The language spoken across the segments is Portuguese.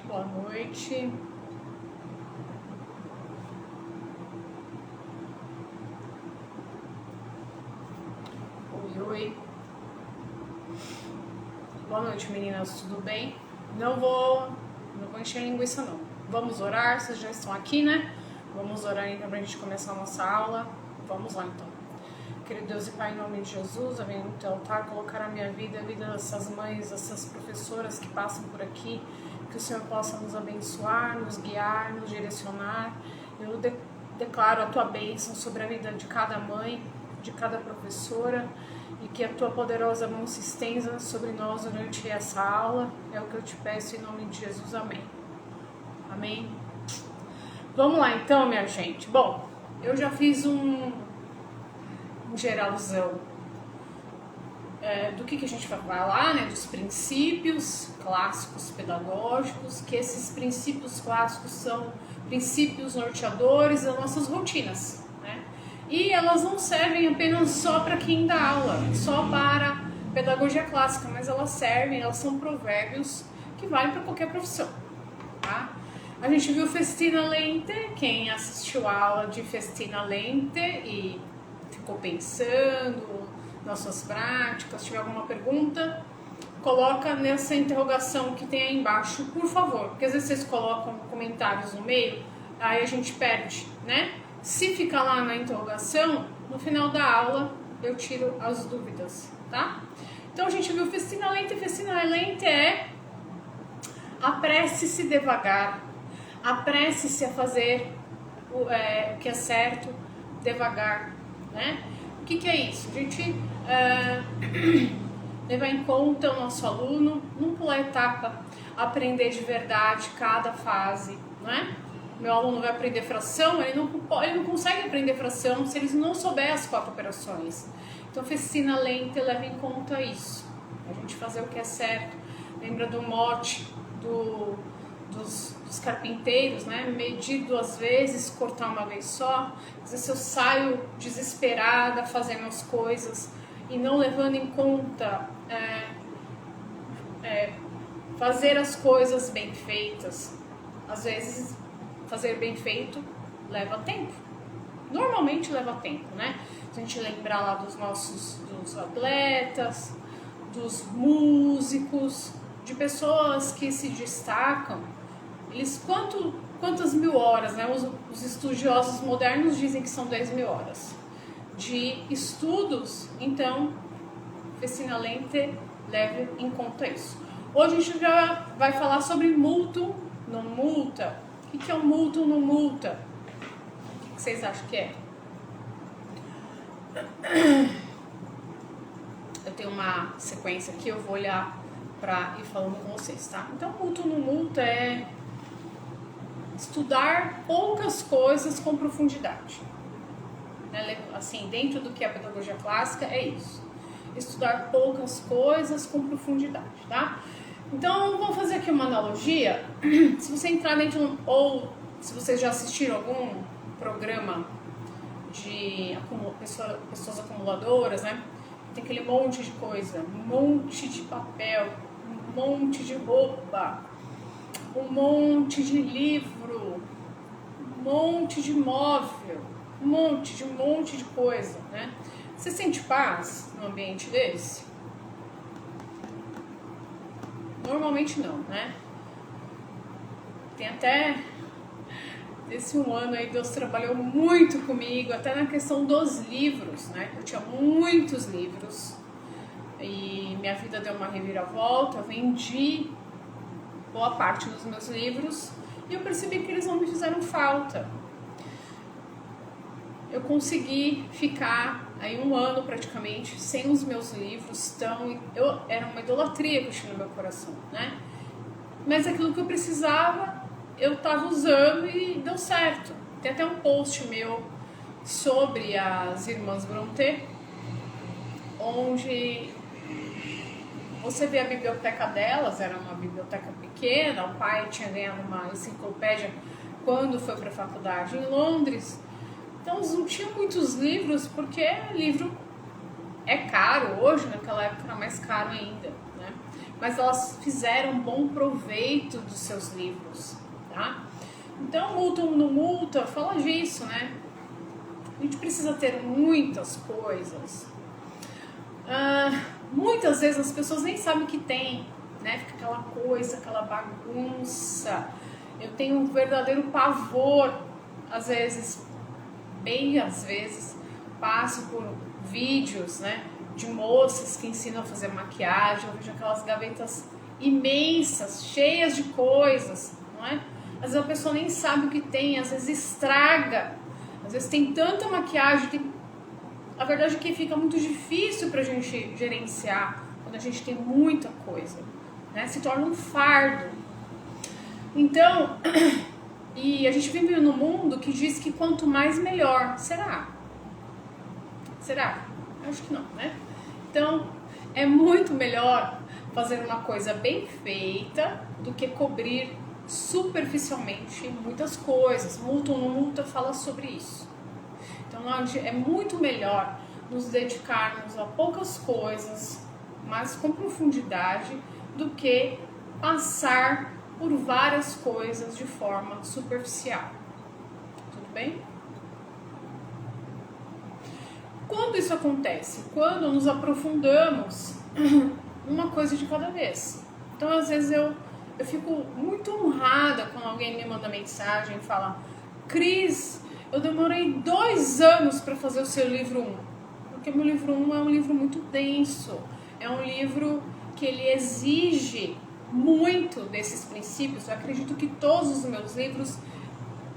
Boa noite. Oi. Boa noite, meninas. Tudo bem? Não vou encher linguiça, não. Vamos orar? Vocês já estão aqui, né? Vamos orar então pra gente começar a nossa aula. Vamos lá, então. Querido Deus e Pai, em nome de Jesus, eu venho no teu altar colocar a minha vida, a vida dessas mães, dessas professoras que passam por aqui, que o Senhor possa nos abençoar, nos guiar, nos direcionar. Eu declaro a tua bênção sobre a vida de cada mãe, de cada professora, e que a tua poderosa mão se estenda sobre nós durante essa aula. É o que eu te peço em nome de Jesus. Amém. Amém. Vamos lá então, minha gente. Bom, eu já fiz um geralzão do que a gente vai falar, né? Dos princípios clássicos pedagógicos, que esses princípios clássicos são princípios norteadores das nossas rotinas, né? E elas não servem apenas só para quem dá aula, só para pedagogia clássica, mas elas são provérbios que valem para qualquer profissão, tá? A gente viu Festina Lente, quem assistiu a aula de Festina Lente e ficou pensando nas suas práticas, tiver alguma pergunta, coloca nessa interrogação que tem aí embaixo, por favor, porque às vezes vocês colocam comentários no meio, aí a gente perde, né? Se ficar lá na interrogação, no final da aula eu tiro as dúvidas, tá? Então a gente viu Festina Lente. Festina Lente é apresse-se devagar, apresse-se a fazer o que é certo devagar, né? O que é isso? A gente levar em conta o nosso aluno, não pular etapa, aprender de verdade cada fase, não é? Meu aluno vai aprender fração, ele não consegue aprender fração se ele não souber as 4 operações. Então, Festina Lente leva em conta isso, a gente fazer o que é certo. Lembra do mote dos carpinteiros, né? Medir 2 vezes, cortar uma vez só. Às vezes eu saio desesperada fazendo as coisas e não levando em conta fazer as coisas bem feitas. Às vezes fazer bem feito leva tempo. Normalmente leva tempo, né? Se a gente lembrar lá dos atletas, dos músicos, de pessoas que se destacam, eles quantas mil horas, né? Os estudiosos modernos dizem que são 10.000 horas de estudos. Então, Festina Lente leve em conta isso. Hoje a gente já vai falar sobre multum, não multa. O que é um multum, não multa? O que vocês acham que é? Eu tenho uma sequência aqui, eu vou olhar para ir falando com vocês, tá? Então, multum, não multa é estudar poucas coisas com profundidade. Assim, dentro do que é a pedagogia clássica, é isso. Estudar poucas coisas com profundidade, tá? Então, vamos fazer aqui uma analogia. Se você entrar dentro, ou se vocês já assistiram algum programa de pessoas acumuladoras, né? Tem aquele monte de coisa, um monte de papel, um monte de roupa, um monte de livro, um monte de móvel, um monte de coisa, né? Você sente paz no ambiente desse? Normalmente não, né? Tem até esse um ano aí Deus trabalhou muito comigo, até na questão dos livros, né? Eu tinha muitos livros e minha vida deu uma reviravolta, eu vendi boa parte dos meus livros e eu percebi que eles não me fizeram falta. Eu consegui ficar aí um ano praticamente sem os meus livros, era uma idolatria que eu tinha no meu coração, né? Mas aquilo que eu precisava, eu estava usando e deu certo. Tem até um post meu sobre as irmãs Brontë, onde você vê a biblioteca delas, era uma biblioteca pequena, o pai tinha ganhado uma enciclopédia quando foi para a faculdade em Londres. Então, eles não tinham muitos livros, porque livro é caro hoje, naquela época era mais caro ainda, né? Mas elas fizeram bom proveito dos seus livros, tá? Então, Multa ou não multa, fala disso, né? A gente precisa ter muitas coisas. Muitas vezes as pessoas nem sabem o que tem, né? Fica aquela coisa, aquela bagunça. Eu tenho um verdadeiro pavor, às vezes, bem às vezes, passo por vídeos, né, de moças que ensinam a fazer maquiagem. Eu vejo aquelas gavetas imensas, cheias de coisas, não é? Às vezes a pessoa nem sabe o que tem, às vezes estraga, às vezes tem tanta maquiagem. A verdade é que fica muito difícil pra gente gerenciar quando a gente tem muita coisa, né? Se torna um fardo. Então, e a gente vive num mundo que diz que quanto mais melhor. Será? Será? Acho que não, né? Então, é muito melhor fazer uma coisa bem feita do que cobrir superficialmente muitas coisas. Multa ou não multa fala sobre isso. Então, é muito melhor nos dedicarmos a poucas coisas, mas com profundidade, do que passar por várias coisas de forma superficial. Tudo bem? Quando isso acontece? Quando nos aprofundamos uma coisa de cada vez. Então, às vezes, eu fico muito honrada quando alguém me manda mensagem e fala: Cris, eu demorei 2 anos para fazer o seu livro 1. Porque o meu livro 1 é um livro muito denso. É um livro que ele exige muito desses princípios. Eu acredito que todos os meus livros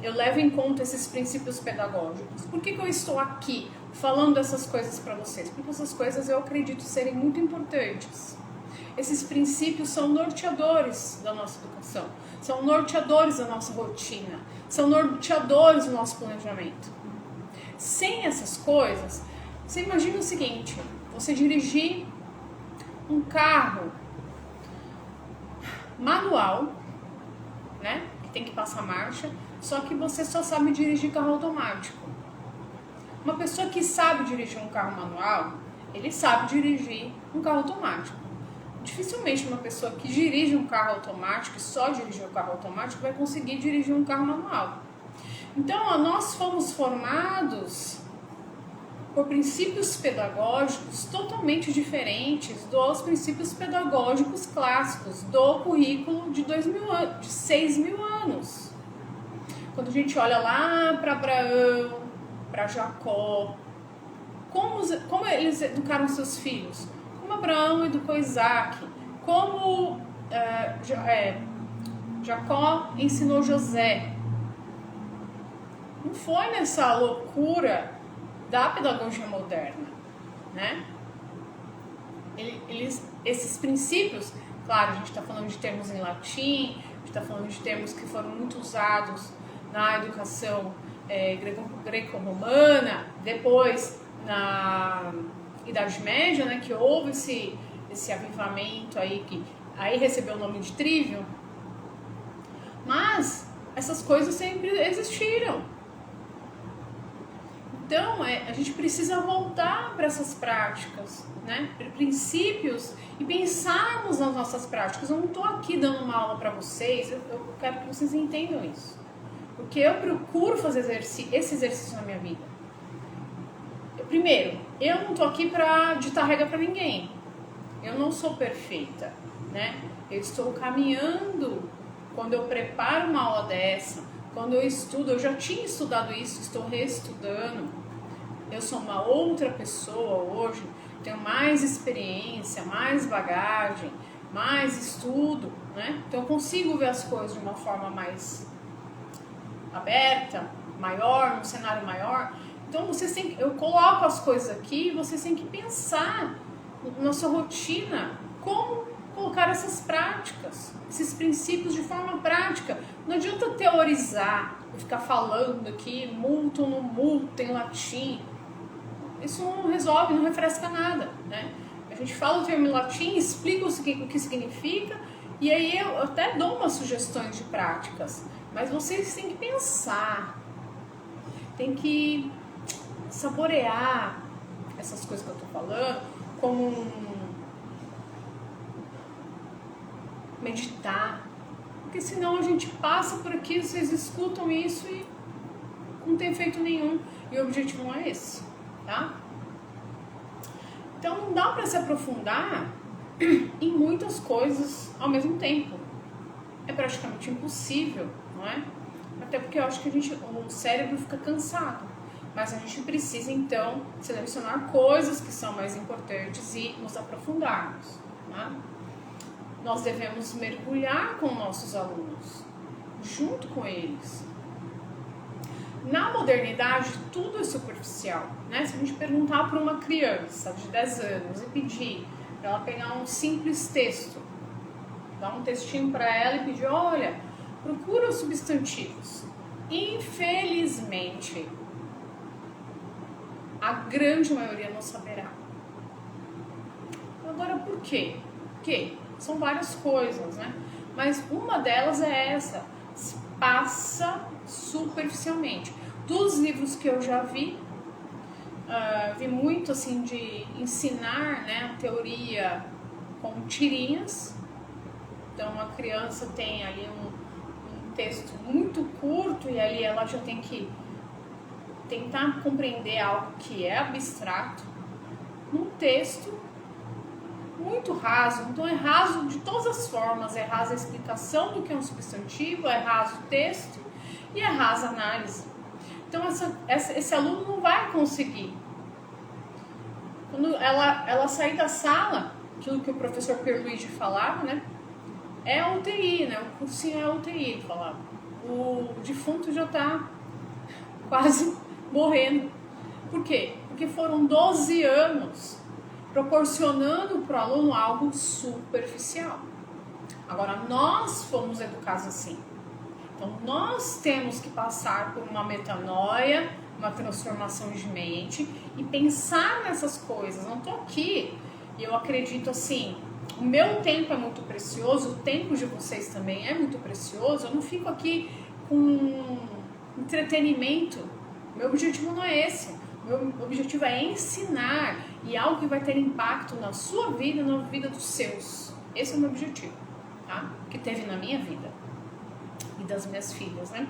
eu levo em conta esses princípios pedagógicos. Por que eu estou aqui falando essas coisas para vocês? Porque essas coisas eu acredito serem muito importantes. Esses princípios são norteadores da nossa educação, são norteadores da nossa rotina, são norteadores do nosso planejamento. Sem essas coisas, você imagina o seguinte: você dirigir um carro manual, né, que tem que passar marcha, só que você só sabe dirigir carro automático. Uma pessoa que sabe dirigir um carro manual, ele sabe dirigir um carro automático. Dificilmente uma pessoa que dirige um carro automático, só dirigir um carro automático, vai conseguir dirigir um carro manual. Então, nós fomos formados por princípios pedagógicos totalmente diferentes dos princípios pedagógicos clássicos do currículo de 6.000 anos. Quando a gente olha lá para Abraão, para Jacó, como eles educaram seus filhos, como Abraão educou Isaac, como Jacó ensinou José. Não foi nessa loucura da pedagogia moderna, né? Esses princípios, claro, a gente está falando de termos em latim, a gente está falando de termos que foram muito usados na educação greco-romana, depois na Idade Média, né, que houve esse avivamento aí, que aí recebeu o nome de Trivium, mas essas coisas sempre existiram. Então, a gente precisa voltar para essas práticas, né? Princípios, e pensarmos nas nossas práticas. Eu não estou aqui dando uma aula para vocês, eu quero que vocês entendam isso. Porque eu procuro fazer esse exercício na minha vida. Primeiro, eu não estou aqui para ditar regra para ninguém. Eu não sou perfeita, né? Eu estou caminhando. Quando eu preparo uma aula dessa, quando eu estudo, eu já tinha estudado isso, estou reestudando. Eu sou uma outra pessoa hoje, tenho mais experiência, mais bagagem, mais estudo, né? Então eu consigo ver as coisas de uma forma mais aberta, maior, num cenário maior. Então eu coloco as coisas aqui e vocês têm que pensar na sua rotina como colocar essas práticas, esses princípios de forma prática. Não adianta teorizar e ficar falando aqui, multa ou não multa em latim. Isso não resolve, não refresca nada, né? A gente fala o termo em latim, explica o que significa, e aí eu até dou umas sugestões de práticas, mas vocês têm que pensar, tem que saborear essas coisas que eu tô falando como meditar, porque senão a gente passa por aqui, vocês escutam isso e não tem efeito nenhum, e o objetivo não é esse, tá? Então não dá para se aprofundar em muitas coisas ao mesmo tempo, é praticamente impossível, não é? Até porque eu acho que o cérebro fica cansado, mas a gente precisa então selecionar coisas que são mais importantes e nos aprofundarmos, tá? Nós devemos mergulhar com nossos alunos, junto com eles. Na modernidade, tudo é superficial, né? Se a gente perguntar para uma criança de 10 anos e pedir para ela pegar um simples texto, dar um textinho para ela e pedir, olha, procura os substantivos. Infelizmente, a grande maioria não saberá. Agora, por quê? Porque são várias coisas, né? Mas uma delas é essa, se passa superficialmente. Dos livros que eu já vi, vi muito assim de ensinar, né, a teoria com tirinhas. Então a criança tem ali um texto muito curto e ali ela já tem que tentar compreender algo que é abstrato num texto muito raso. Então é raso de todas as formas, é raso a explicação do que é um substantivo, é raso o texto e é rasa a análise. Então esse aluno não vai conseguir. Quando ela sair da sala, aquilo que o professor Pierluigi falava, né? É a UTI, né? O cursinho é a UTI, ele falava. O defunto já está quase morrendo. Por quê? Porque foram 12 anos proporcionando para o aluno algo superficial. Agora, nós fomos educados assim. Então, nós temos que passar por uma metanoia, uma transformação de mente e pensar nessas coisas. Não estou aqui, e eu acredito assim, o meu tempo é muito precioso, o tempo de vocês também é muito precioso, eu não fico aqui com entretenimento. Meu objetivo não é esse. Meu objetivo é ensinar e algo que vai ter impacto na sua vida e na vida dos seus. Esse é o meu objetivo, tá? Que teve na minha vida e das minhas filhas, né?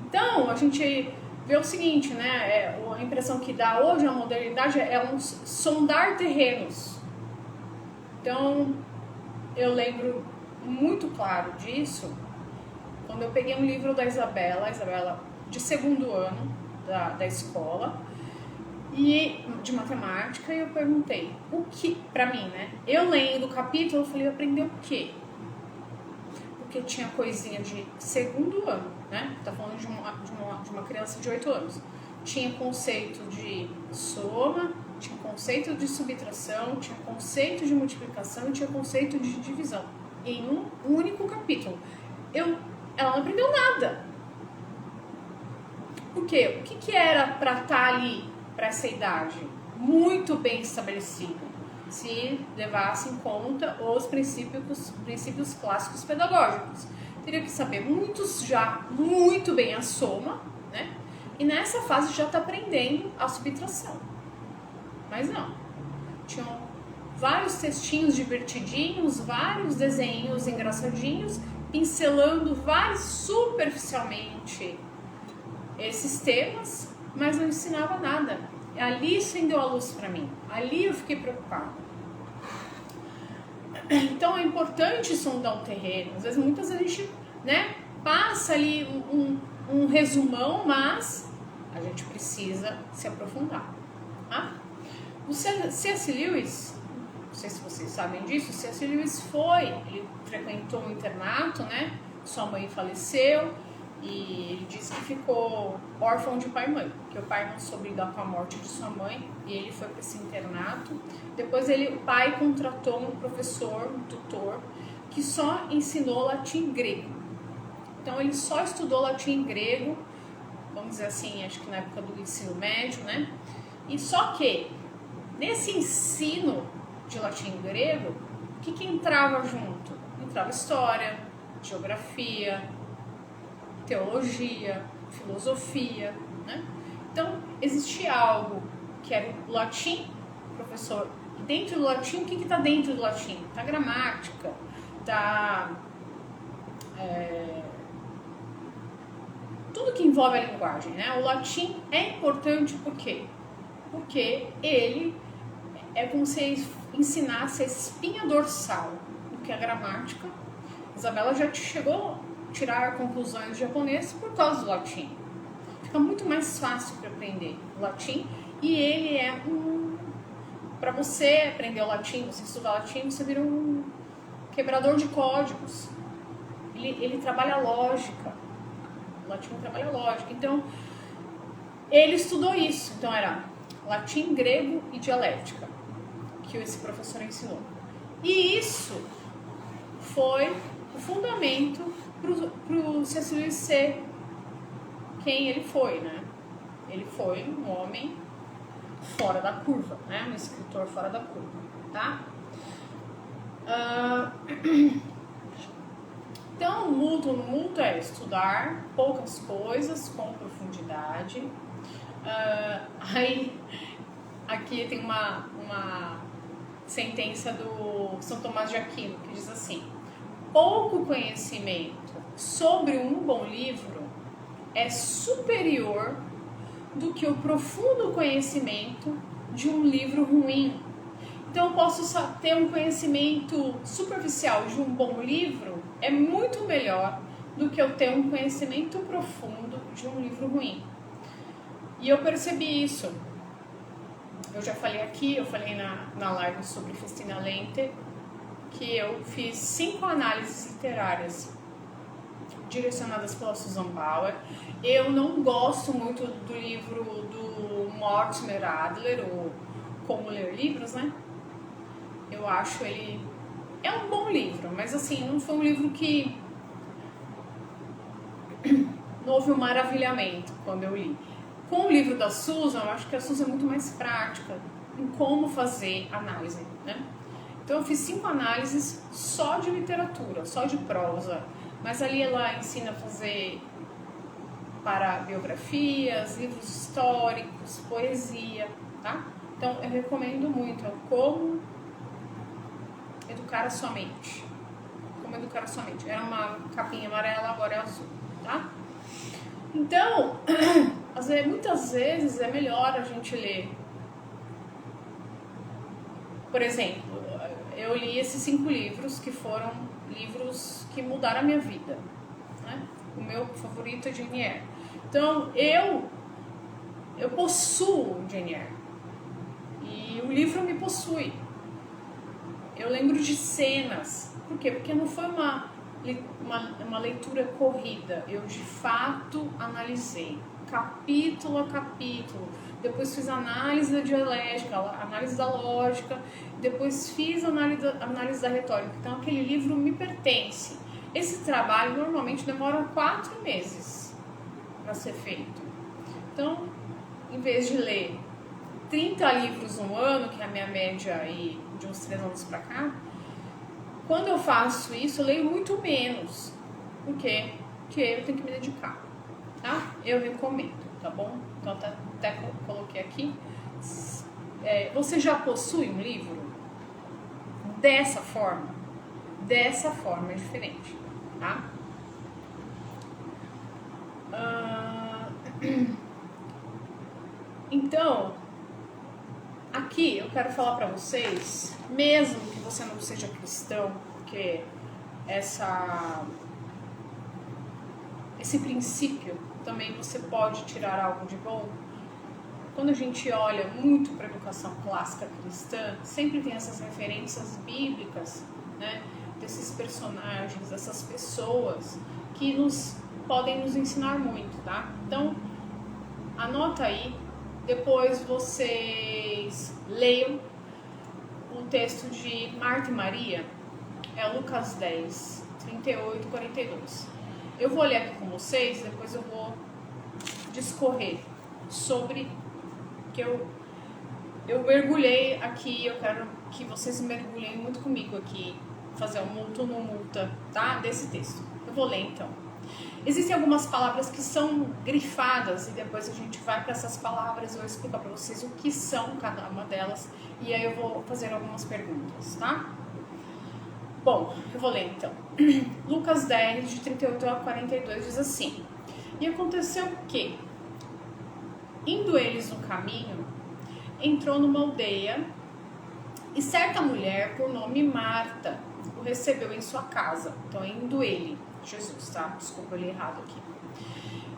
Então, a gente vê o seguinte, né? A impressão que dá hoje a modernidade é sondar terrenos. Então, eu lembro muito claro disso quando eu peguei um livro da Isabela de segundo ano da escola, e de matemática, e eu perguntei, o que, pra mim, né? Eu lendo o capítulo, eu falei, aprender o quê? Porque tinha coisinha de segundo ano, né? Tá falando de uma criança de 8 anos. Tinha conceito de soma, tinha conceito de subtração, tinha conceito de multiplicação e tinha conceito de divisão. Em um único capítulo. Ela não aprendeu nada. Por quê? O que era para estar ali, para essa idade? Muito bem estabelecido, se levasse em conta os princípios clássicos pedagógicos. Teria que saber muito bem a soma, né? E nessa fase já está aprendendo a subtração. Mas não. Tinham vários textinhos divertidinhos, vários desenhos engraçadinhos, pincelando superficialmente esses temas, mas não ensinava nada. Ali acendeu a luz para mim. Ali eu fiquei preocupada. Então é importante sondar o terreno. Às vezes, muitas vezes a gente, né, passa ali um resumão, mas a gente precisa se aprofundar. Tá? O C.S. Lewis, não sei se vocês sabem disso, o C.S. Lewis ele frequentou um internato, né? Sua mãe faleceu. E ele disse que ficou órfão de pai e mãe, porque o pai não soube lidar com a morte de sua mãe e ele foi para esse internato. Depois o pai contratou um professor, um tutor, que só ensinou latim e grego. Então ele só estudou latim e grego, vamos dizer assim, acho que na época do ensino médio, né? E só que nesse ensino de latim e grego, o que entrava junto? Entrava história, geografia, teologia, filosofia, né? Então, existia algo que era o latim, professor. Dentro do latim, o que está dentro do latim? Está gramática, está tudo que envolve a linguagem, né? O latim é importante por quê? Porque ele é como se ensinasse a espinha dorsal do que é a gramática. Isabela já chegou a tirar conclusões de japonês por causa do latim. Fica muito mais fácil para aprender o latim e ele é para você aprender o latim, você estudar latim, você vira um quebrador de códigos. Ele trabalha lógica. O latim trabalha lógica. Então, ele estudou isso. Então, era latim, grego e dialética que esse professor ensinou. E isso foi o fundamento para o C.S. Lewis ser quem ele foi, né? Ele foi um homem fora da curva, né? Um escritor fora da curva, tá? Então, o mútuo é estudar poucas coisas com profundidade. Aí, aqui tem uma sentença do São Tomás de Aquino que diz assim: pouco conhecimento sobre um bom livro é superior do que o profundo conhecimento de um livro ruim. Então, eu posso só ter um conhecimento superficial de um bom livro, é muito melhor do que eu ter um conhecimento profundo de um livro ruim. E eu percebi isso. Eu já falei aqui, eu falei na live sobre Festina Lente, que eu fiz 5 análises literárias direcionadas pela Susan Bauer. Eu não gosto muito do livro do Mortimer Adler, o Como Ler Livros, né? Eu acho ele... é um bom livro, mas assim, não foi um livro que... não houve um maravilhamento quando eu li. Com o livro da Susan, eu acho que a Susan é muito mais prática em como fazer análise, né? Então eu fiz 5 análises só de literatura, só de prosa. Mas ali ela ensina a fazer para biografias, livros históricos, poesia, tá? Então eu recomendo muito, Como Educar a Sua Mente. Como Educar a Sua Mente. Era uma capinha amarela, agora é azul, tá? Então, muitas vezes é melhor a gente ler. Por exemplo, eu li esses 5 livros que foram livros que mudaram a minha vida, né? O meu favorito é Jane Eyre. Então, eu possuo Jane Eyre. E o livro me possui. Eu lembro de cenas. Por quê? Porque não foi uma leitura corrida. Eu, de fato, analisei capítulo a capítulo. Depois fiz análise da dialética, análise da lógica. Depois fiz análise da retórica. Então, aquele livro me pertence. Esse trabalho normalmente demora 4 meses para ser feito. Então, em vez de ler 30 livros no ano, que é a minha média aí de uns 3 anos para cá, quando eu faço isso, eu leio muito menos. Por quê? Porque eu tenho que me dedicar, tá? Eu recomendo, tá bom? Então, até coloquei aqui. Você já possui um livro? Dessa forma é diferente, tá? Então, aqui eu quero falar para vocês, mesmo que você não seja cristão, porque esse princípio também você pode tirar algo de bom. Quando a gente olha muito para a educação clássica cristã, sempre tem essas referências bíblicas, né, desses personagens, dessas pessoas que podem nos ensinar muito, tá? Então, anota aí, depois vocês leiam o texto de Marta e Maria, é Lucas 10, 38 e 42. Eu vou ler aqui com vocês, depois eu vou discorrer sobre que eu mergulhei aqui, eu quero que vocês mergulhem muito comigo aqui, fazer um multa no multa, tá? Desse texto. Eu vou ler então. Existem algumas palavras que são grifadas e depois a gente vai para essas palavras e eu vou explicar para vocês o que são cada uma delas e aí eu vou fazer algumas perguntas, tá? Bom, eu vou ler então. Lucas 10, de 38 a 42 diz assim: E aconteceu que, indo eles no caminho, entrou numa aldeia e certa mulher, por nome Marta, o recebeu em sua casa. Então, indo ele, Jesus, tá? Desculpa, eu li errado aqui.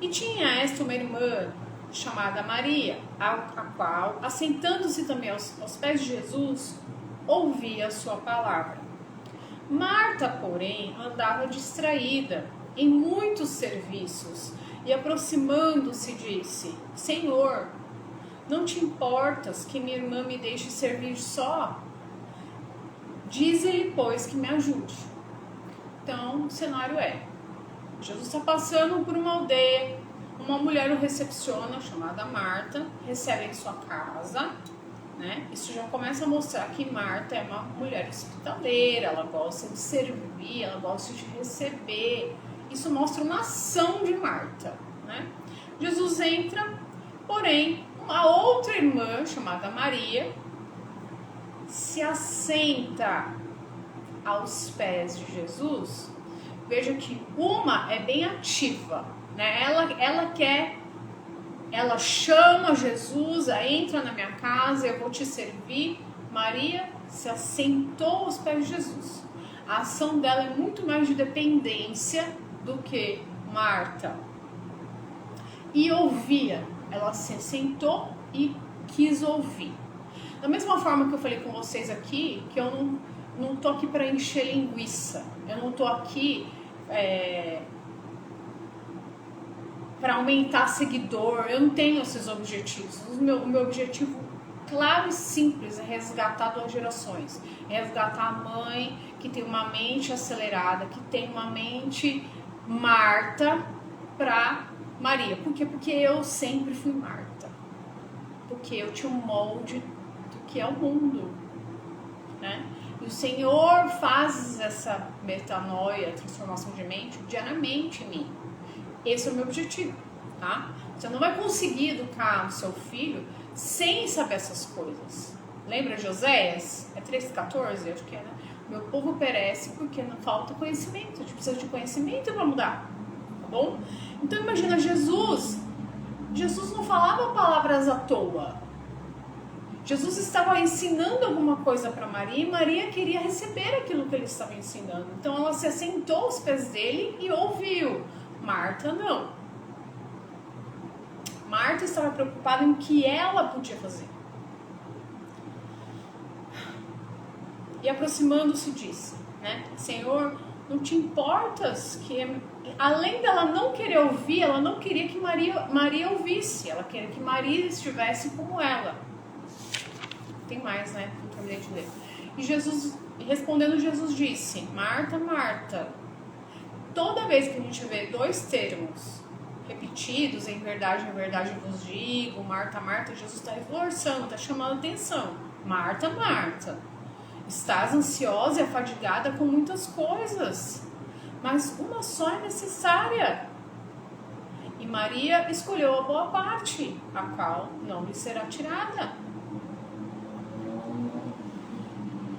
E tinha esta uma irmã chamada Maria, a qual, assentando-se também aos pés de Jesus, ouvia a sua palavra. Marta, porém, andava distraída em muitos serviços e, aproximando-se, disse: Senhor, não te importas que minha irmã me deixe servir só? Dize-lhe, pois, que me ajude. Então, o cenário é: Jesus está passando por uma aldeia, uma mulher o recepciona, chamada Marta, recebe em sua casa, né? Isso já começa a mostrar que Marta é uma mulher hospitaleira, ela gosta de servir, ela gosta de receber. Isso mostra uma ação de Marta, né? Jesus entra, porém, uma outra irmã, chamada Maria, se assenta aos pés de Jesus. Veja que uma é bem ativa, né? Ela chama Jesus, entra na minha casa, eu vou te servir. Maria se assentou aos pés de Jesus. A ação dela é muito mais de dependência do que Marta. E ouvia, ela se sentou e quis ouvir. Da mesma forma que eu falei com vocês aqui, que eu não tô aqui para encher linguiça, eu não tô aqui para aumentar seguidor, eu não tenho esses objetivos. O meu objetivo claro e simples é resgatar 2 gerações, é resgatar a mãe que tem uma mente acelerada, que tem uma mente Marta para Maria. Por quê? Porque eu sempre fui Marta, porque eu tinha um molde do que é o mundo, né? E o Senhor faz essa metanoia, transformação de mente, diariamente em mim. Esse é o meu objetivo, tá? Você não vai conseguir educar o seu filho sem saber essas coisas. Lembra de Oséias? É 3,14? Acho que é, né? Meu povo perece porque não falta conhecimento. A gente precisa de conhecimento para mudar, tá bom? Então imagina Jesus. Jesus não falava palavras à toa. Jesus estava ensinando alguma coisa para Maria e Maria queria receber aquilo que ele estava ensinando. Então ela se assentou aos pés dele e ouviu. Marta não. Marta estava preocupada em o que ela podia fazer. E aproximando-se disse, né? Senhor, não te importas que... Além dela não querer ouvir, ela não queria que Maria ouvisse. Ela queria que Maria estivesse como ela. Tem mais, né? Não terminei de ler. E Jesus, respondendo, Jesus disse: Marta, Marta, toda vez que a gente vê 2 termos repetidos, em verdade vos digo, Marta, Marta, Jesus está reforçando, está chamando atenção. Marta, Marta, estás ansiosa e afadigada com muitas coisas, mas uma só é necessária. E Maria escolheu a boa parte, a qual não lhe será tirada.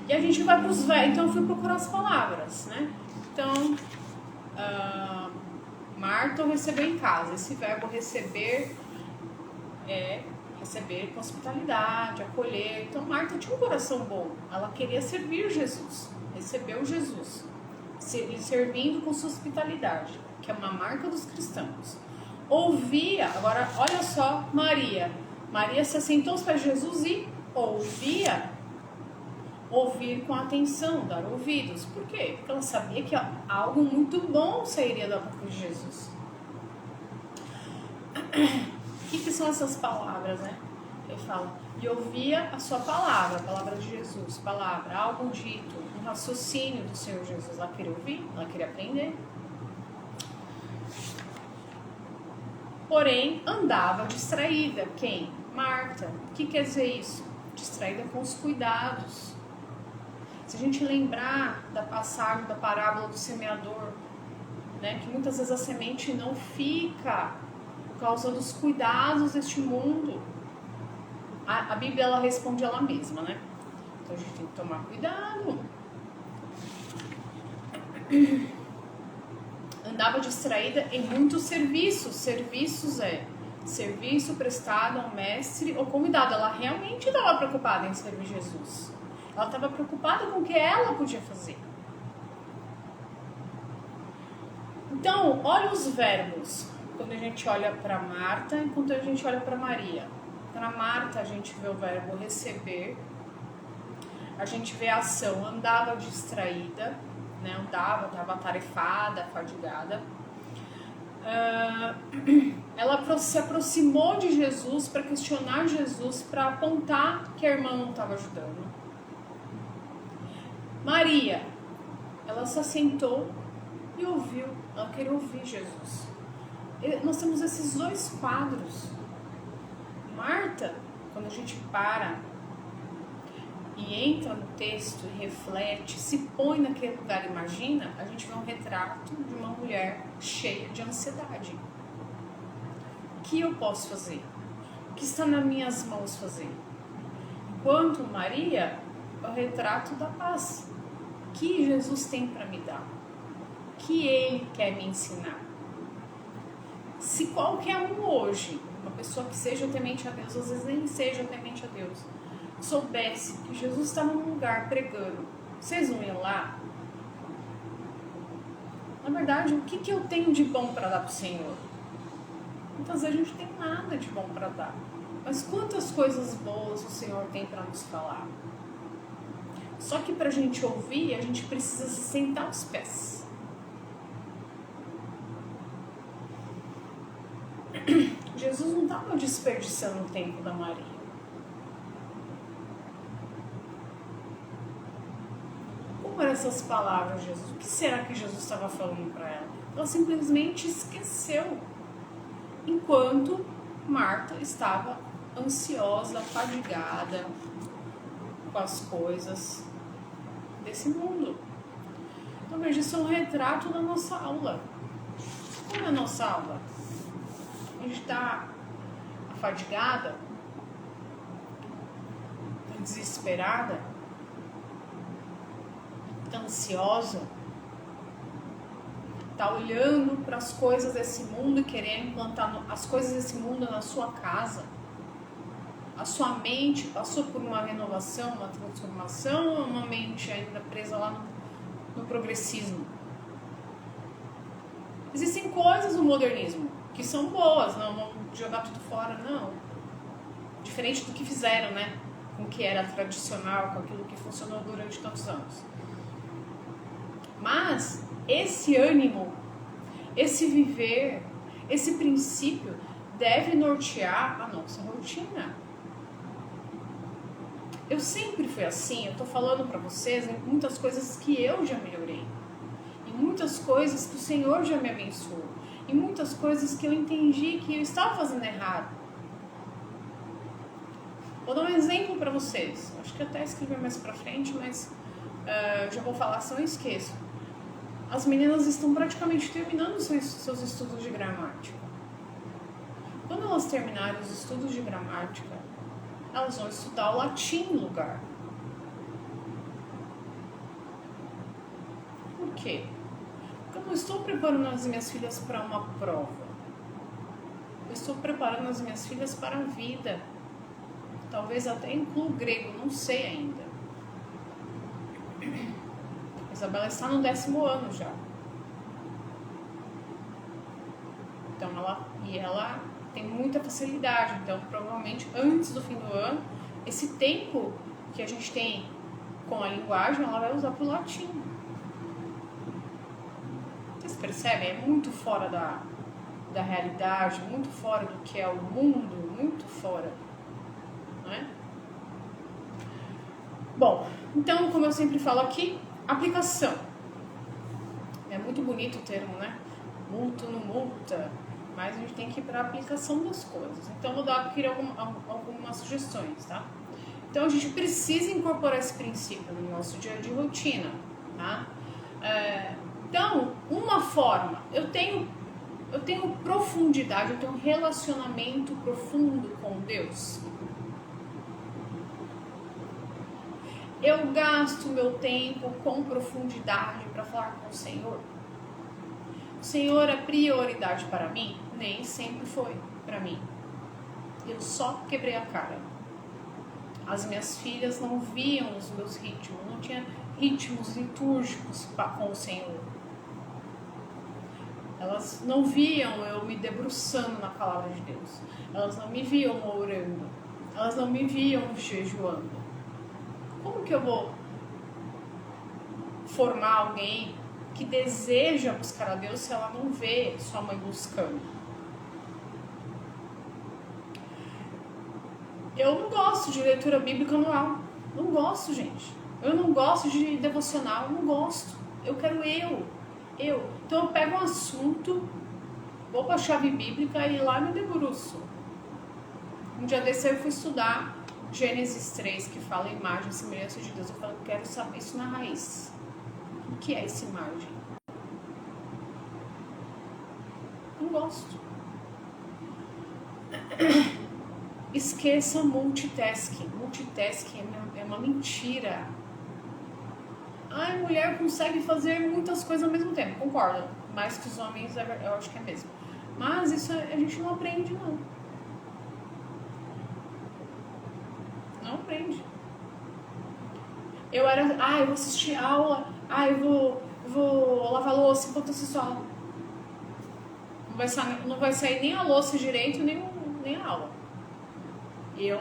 E a gente vai para os verbos. Então eu fui procurar as palavras, né? Então, Marta recebeu em casa. Esse verbo receber é receber com hospitalidade, acolher. Então Marta tinha um coração bom. Ela queria servir Jesus. Recebeu Jesus. Servindo com sua hospitalidade, que é uma marca dos cristãos. Ouvia, agora olha só Maria. Maria se assentou aos pés de Jesus e ouvia. Ouvir com atenção, dar ouvidos. Por quê? Porque ela sabia que algo muito bom sairia da boca de Jesus. O que são essas palavras, né? Ele fala, e ouvia a sua palavra, a palavra de Jesus, palavra, algo dito, um raciocínio do Senhor Jesus. Ela queria ouvir, ela queria aprender. Porém, andava distraída. Quem? Marta. O que quer dizer isso? Distraída com os cuidados. Se a gente lembrar da passagem da parábola do semeador, né? Que muitas vezes a semente não fica por causa dos cuidados deste mundo. A Bíblia, ela responde ela mesma, né? Então a gente tem que tomar cuidado. Andava distraída em muitos serviços. Serviços é serviço prestado a um mestre ou convidado. Ela realmente estava preocupada em servir Jesus. Ela estava preocupada com o que ela podia fazer. Então, olha os verbos. Quando a gente olha para Marta e quando a gente olha para Maria. Para Marta, a gente vê o verbo receber. A gente vê a ação andava distraída, né? Andava, estava atarefada, fadigada. Ela se aproximou de Jesus para questionar Jesus, para apontar que a irmã não estava ajudando. Maria, ela se assentou e ouviu, ela queria ouvir Jesus. Nós temos esses dois quadros. Marta, quando a gente para e entra no texto e reflete, se põe naquele lugar, imagina, a gente vê um retrato de uma mulher cheia de ansiedade. O que eu posso fazer? O que está nas minhas mãos fazer? Enquanto Maria é o retrato da paz. O que Jesus tem para me dar? O que Ele quer me ensinar? Se qualquer um hoje, uma pessoa que seja temente a Deus, às vezes nem seja temente a Deus, soubesse que Jesus está num lugar pregando, vocês não iam lá? Na verdade, o que eu tenho de bom para dar para o Senhor? Muitas vezes a gente não tem nada de bom para dar. Mas quantas coisas boas o Senhor tem para nos falar? Só que para a gente ouvir, a gente precisa se sentar aos pés. Jesus não estava desperdiçando o tempo da Maria. Como eram essas palavras, Jesus? O que será que Jesus estava falando para ela? Ela simplesmente esqueceu. Enquanto Marta estava ansiosa, fadigada com as coisas desse mundo. Então veja, isso é um retrato da nossa aula. Como é a nossa aula? A gente está afadigada, está desesperada, está ansiosa, está olhando para as coisas desse mundo e querendo implantar as coisas desse mundo na sua casa. A sua mente passou por uma renovação, uma transformação, ou uma mente ainda presa lá no progressismo? Existem coisas no modernismo que são boas, não vamos jogar tudo fora, não. Diferente do que fizeram, né? Com o que era tradicional, com aquilo que funcionou durante tantos anos. Mas esse ânimo, esse viver, esse princípio deve nortear a nossa rotina. Eu sempre fui assim, eu tô falando para vocês em muitas coisas que eu já melhorei. Em muitas coisas que o Senhor já me abençoou. Em muitas coisas que eu entendi que eu estava fazendo errado. Vou dar um exemplo para vocês. Acho que até escrevi mais para frente, mas já vou falar, se eu não esqueço. As meninas estão praticamente terminando seus estudos de gramática. Quando elas terminarem os estudos de gramática, elas vão estudar o latim no lugar. Por quê? Porque eu não estou preparando as minhas filhas para uma prova. Eu estou preparando as minhas filhas para a vida. Talvez até inclua o grego, não sei ainda. A Isabela está no 10º ano já. Então ela tem muita facilidade. Então, provavelmente, antes do fim do ano, esse tempo que a gente tem com a linguagem, ela vai usar para o latim. Vocês percebem? É muito fora da realidade, muito fora do que é o mundo, muito fora. Não é? Bom, então, como eu sempre falo aqui, aplicação. É muito bonito o termo, né? Multa não multa. Mas a gente tem que ir para a aplicação das coisas. Então, vou dar aqui algumas sugestões, tá? Então, a gente precisa incorporar esse princípio no nosso dia de rotina, tá? Então, uma forma, eu tenho profundidade, eu tenho um relacionamento profundo com Deus. Eu gasto meu tempo com profundidade para falar com o Senhor. O Senhor é prioridade para mim? Nem sempre foi para mim. Eu só quebrei a cara. As minhas filhas não viam os meus ritmos, não tinha ritmos litúrgicos com o Senhor. Elas não viam eu me debruçando na palavra de Deus. Elas não me viam orando. Elas não me viam jejuando. Como que eu vou formar alguém que deseja buscar a Deus se ela não vê sua mãe buscando? Eu não gosto de leitura bíblica anual. Não gosto, gente. Eu não gosto de devocional. Não gosto. Eu quero eu. Então eu pego um assunto, vou para a chave bíblica e lá me debruço. Um dia desse eu fui estudar Gênesis 3, que fala imagem e semelhança de Deus. Eu falei, eu quero saber isso na raiz. O que é essa imagem? Não gosto. Esqueça multitasking. Multitasking é uma mentira. Ai, mulher consegue fazer muitas coisas ao mesmo tempo. Concordo. Mais que os homens, eu acho que é mesmo. Mas isso a gente não aprende, não. Não aprende. Eu vou assistir aula. Eu vou lavar louça enquanto assisto aula. Não vai sair nem a louça direito, nem a aula. Eu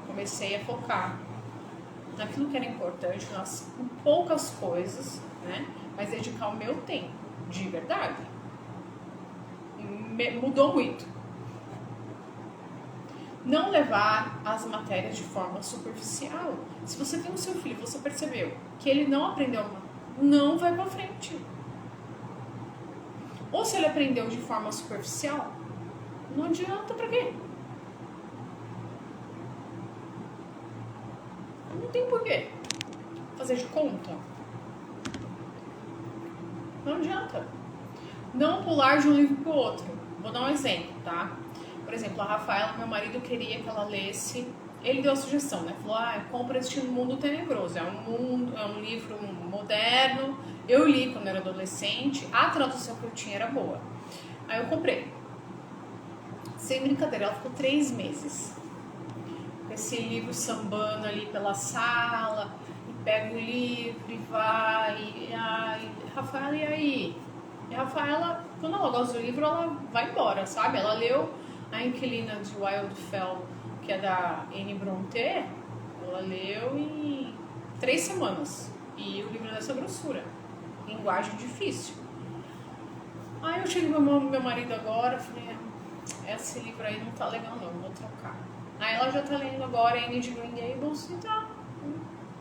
comecei a focar naquilo que era importante, em poucas coisas, né? Mas dedicar o meu tempo, de verdade. Mudou muito. Não levar as matérias de forma superficial. Se você tem o seu filho, você percebeu que ele não aprendeu, não vai pra frente. Ou se ele aprendeu de forma superficial, não adianta, pra quê? Não tem porquê fazer de conta. Não adianta. Não pular de um livro pro outro. Vou dar um exemplo, tá? Por exemplo, a Rafaela, meu marido, queria que ela lesse. Ele deu a sugestão, né? Falou, compra este Mundo Tenebroso. É um livro moderno. Eu li quando era adolescente. A tradução que eu tinha era boa. Aí eu comprei. Sem brincadeira, ela ficou 3 meses. Com esse livro sambando ali pela sala. E pega o livro e vai. Rafaela, e aí? E a Rafaela, quando ela gosta do livro, ela vai embora, sabe? Ela leu A Inquilina de Wildfell, que é da Anne Brontë. Ela leu em 3 semanas. E o livro é dessa grossura. Linguagem difícil. Aí eu cheguei pro meu marido agora, falei, esse livro aí não tá legal não, vou trocar. Aí ela já tá lendo agora Anne de Green Gables e tá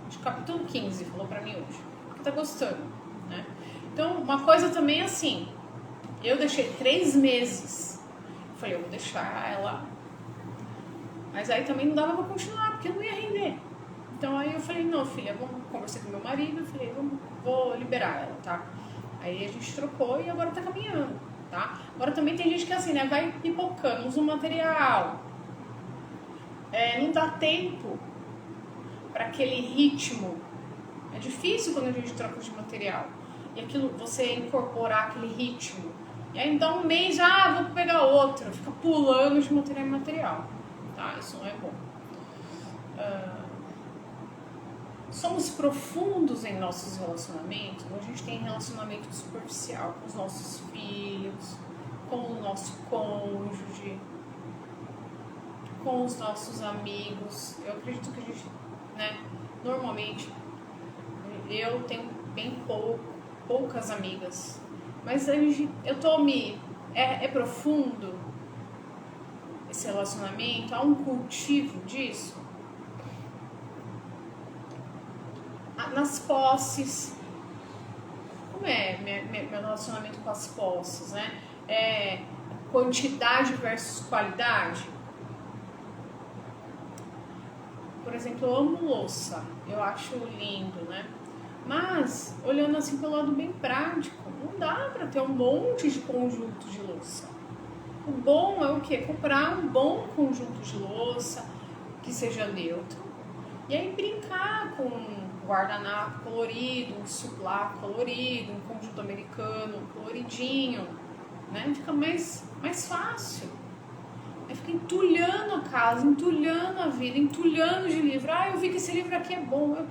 de capítulo 15, falou pra mim hoje. Que tá gostando, né? Então, uma coisa também assim, eu deixei 3 meses. Falei, eu vou deixar ela. Mas aí também não dava pra continuar, porque não ia render. Então aí eu falei, não, filha, conversei com meu marido, falei, vou liberar ela, tá? Aí a gente trocou e agora tá caminhando, tá? Agora também tem gente que assim, né, vai pipocando, usa um material. Não dá tempo para aquele ritmo. É difícil quando a gente troca de material. E aquilo, você incorporar aquele ritmo. E aí dá um mês, vou pegar outro. Fica pulando de material em material. Tá? Isso não é bom. Somos profundos em nossos relacionamentos. A gente tem relacionamento superficial com os nossos filhos, com o nosso cônjuge, com os nossos amigos. Eu acredito que a gente, né, normalmente, eu tenho bem poucas amigas, mas eu tô é profundo esse relacionamento, há um cultivo disso. Nas posses, como é meu relacionamento com as posses, né? Quantidade versus qualidade. Por exemplo, eu amo louça, eu acho lindo, né? Mas, olhando assim pelo lado bem prático, não dá para ter um monte de conjunto de louça. O bom é o quê? Comprar um bom conjunto de louça, que seja neutro, e aí brincar com um guardanapo colorido, um suplá colorido, um conjunto americano coloridinho, né? Fica mais fácil. Aí fica entulhando a casa, entulhando a vida, entulhando de livro. Ah, eu vi que esse livro aqui é bom.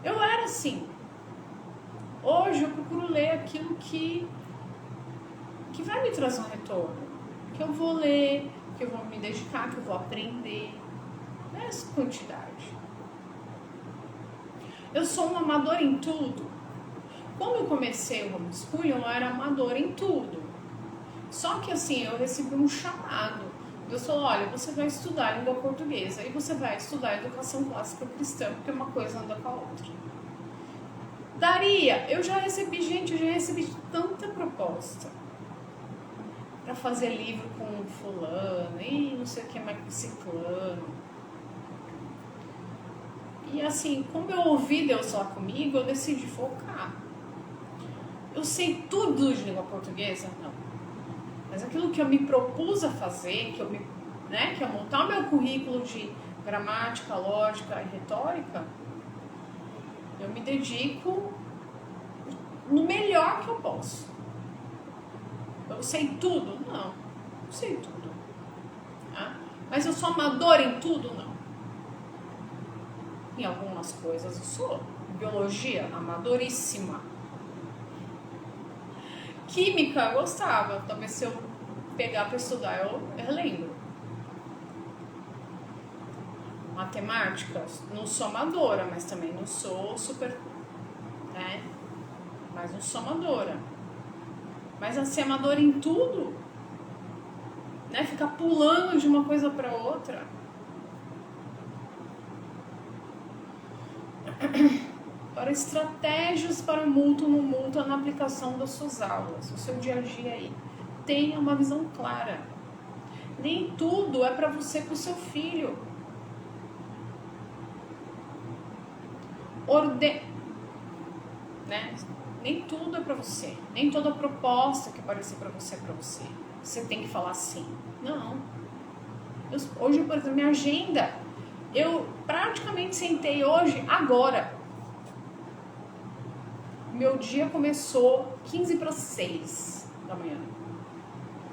Eu era assim. Hoje eu procuro ler aquilo que vai me trazer um retorno. Que eu vou ler, que eu vou me dedicar, que eu vou aprender. Nessa quantidade. Eu sou um amador em tudo. Quando eu comecei o homeschooling, eu era amadora em tudo. Só que assim, eu recebi um chamado. Deus falou, olha, você vai estudar língua portuguesa e você vai estudar educação clássica cristã, porque uma coisa anda com a outra. Daria, eu já recebi tanta proposta para fazer livro com fulano e não sei o que mais com ciclano. E assim, como eu ouvi Deus falar comigo, eu decidi focar. Eu sei tudo de língua portuguesa? Não. Mas aquilo que eu me propus a fazer, que é montar o meu currículo de gramática, lógica e retórica, eu me dedico no melhor que eu posso. Eu sei tudo? Não sei tudo. Tá? Mas eu sou amadora em tudo? Não. Em algumas coisas eu sou. Biologia, amadoríssima. Química, eu gostava. Talvez se eu pegar para estudar, eu lembro. Matemática, não sou amadora, mas também não sou super, né? Mas não sou amadora. Mas a ser amadora em tudo, né? Ficar pulando de uma coisa para outra. Para estratégias para mútuo no mútuo na aplicação das suas aulas, o seu dia a dia aí. Tenha uma visão clara. Nem tudo é para você com o seu filho. Né? Nem tudo é para você. Nem toda proposta que aparecer para você é para você. Você tem que falar sim. Não. Hoje, por exemplo, minha agenda, eu praticamente sentei hoje, agora. Meu dia começou 15:06 da manhã.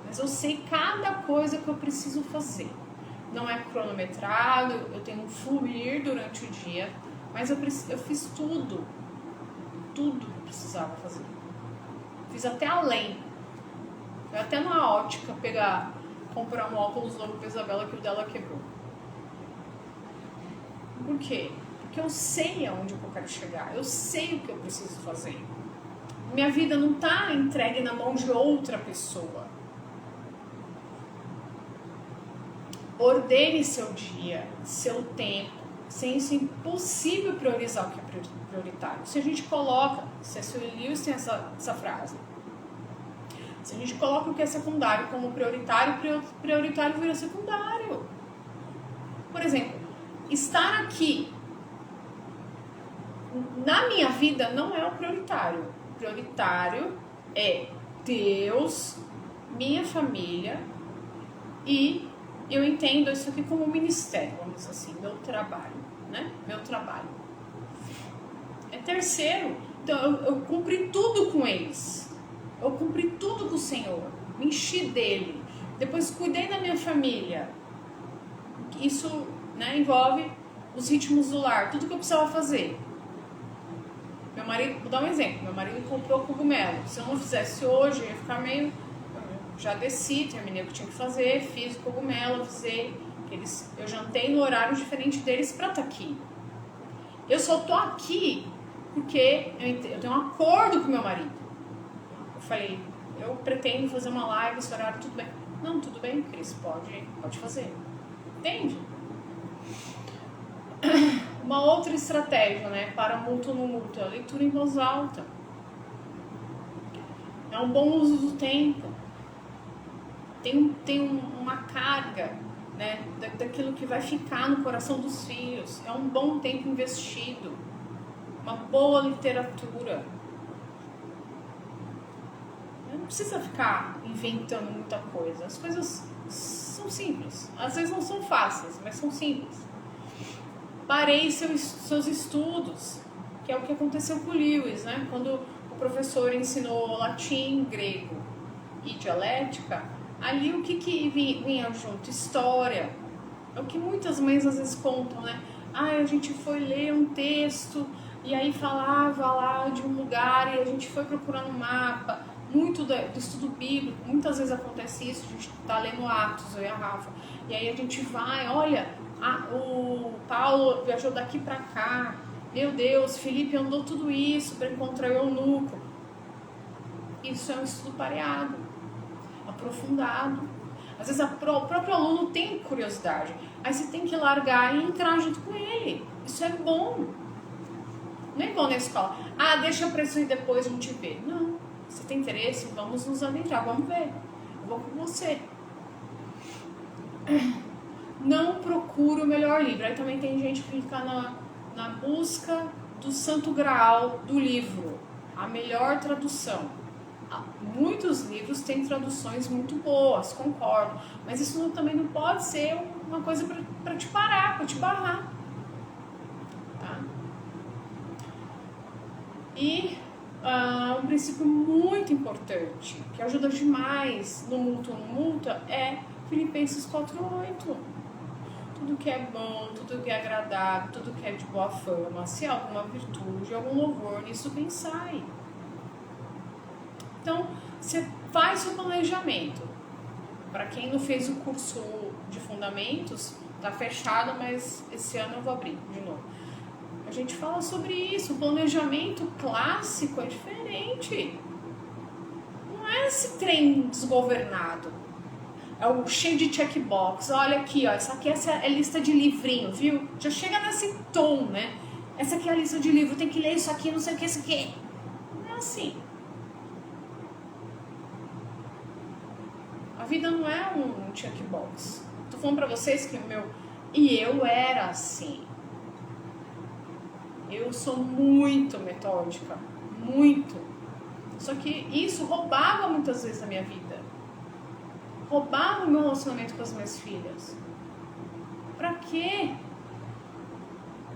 Mas eu sei cada coisa que eu preciso fazer. Não é cronometrado, eu tenho um fluir durante o dia, mas eu fiz tudo que eu precisava fazer. Fiz até além. Fui até na ótica comprar um óculos novo pra Isabela que o dela quebrou. Por quê? Porque eu sei aonde eu quero chegar, eu sei o que eu preciso fazer. Minha vida não está entregue na mão de outra pessoa. Ordene seu dia, seu tempo. Sem isso é impossível priorizar o que é prioritário. Se a gente coloca, C.S. Lewis tem essa frase, se a gente coloca o que é secundário como prioritário, prioritário vira secundário. Por exemplo, estar aqui na minha vida não é o prioritário. O prioritário é Deus, minha família, e eu entendo isso aqui como um ministério, vamos dizer assim, meu trabalho, né? Meu trabalho. É terceiro. Então, eu cumpri tudo com eles. Eu cumpri tudo com o Senhor. Me enchi dele. Depois cuidei da minha família. Isso, né, envolve os ritmos do lar, tudo que eu precisava fazer. Meu marido, vou dar um exemplo, meu marido comprou cogumelo. Se eu não fizesse hoje, eu ia ficar meio... Já desci, terminei o que tinha que fazer, fiz o cogumelo, avisei. Eu jantei no horário diferente deles pra estar aqui. Eu só tô aqui porque eu tenho um acordo com meu marido. Eu falei, eu pretendo fazer uma live esse horário, tudo bem? Não, tudo bem, Cris, pode fazer. Entende? Uma outra estratégia, né, para mútuo no mútuo, é a leitura em voz alta. É um bom uso do tempo. Tem uma carga, né, daquilo que vai ficar no coração dos filhos. É um bom tempo investido. uma boa literatura. Não precisa ficar inventando muita coisa. As coisas são simples. Às vezes não são fáceis, mas são simples. Parei seus estudos, que é o que aconteceu com o Lewis, né? Quando o professor ensinou latim, grego e dialética, ali o que vinha junto? História. É o que muitas mães às vezes contam, né? A gente foi ler um texto e aí falava lá de um lugar e a gente foi procurando um mapa. Muito do estudo bíblico, muitas vezes acontece isso, a gente está lendo Atos, eu e a Rafa, e aí a gente vai, olha, o Paulo viajou daqui para cá, meu Deus, Felipe andou tudo isso para encontrar o eunuco. Isso é um estudo pareado, aprofundado. Às vezes o próprio aluno tem curiosidade, aí você tem que largar e entrar junto com ele. Isso é bom. Não é igual na escola, deixa para isso e depois a gente vê. Não. Se tem interesse, vamos nos adentrar, vamos ver. Eu vou com você. Não procure o melhor livro. Aí também tem gente que fica na busca do santo graal do livro, a melhor tradução. Muitos livros têm traduções muito boas, concordo, mas isso também não pode ser uma coisa para te parar, para te barrar. Tá? E um princípio muito importante, que ajuda demais no mútuo no multa, é Filipenses 4:8. Tudo que é bom, tudo que é agradável, tudo que é de boa fama, se há alguma virtude, algum louvor, nisso pensai. Então, você faz o planejamento. Para quem não fez o curso de fundamentos, tá fechado, mas esse ano eu vou abrir de novo. A gente fala sobre isso, o planejamento clássico é diferente. Não é esse trem desgovernado. É o cheio de checkbox. Olha aqui, ó, essa é a lista de livrinho, viu? Já chega nesse tom, né? Essa aqui é a lista de livro, tem que ler isso aqui, não sei o que, isso aqui. Não é assim. A vida não é um checkbox. Tô falando pra vocês que eu era assim. Eu sou muito metódica, muito. Só que isso roubava muitas vezes a minha vida. Roubava o meu relacionamento com as minhas filhas. Pra quê?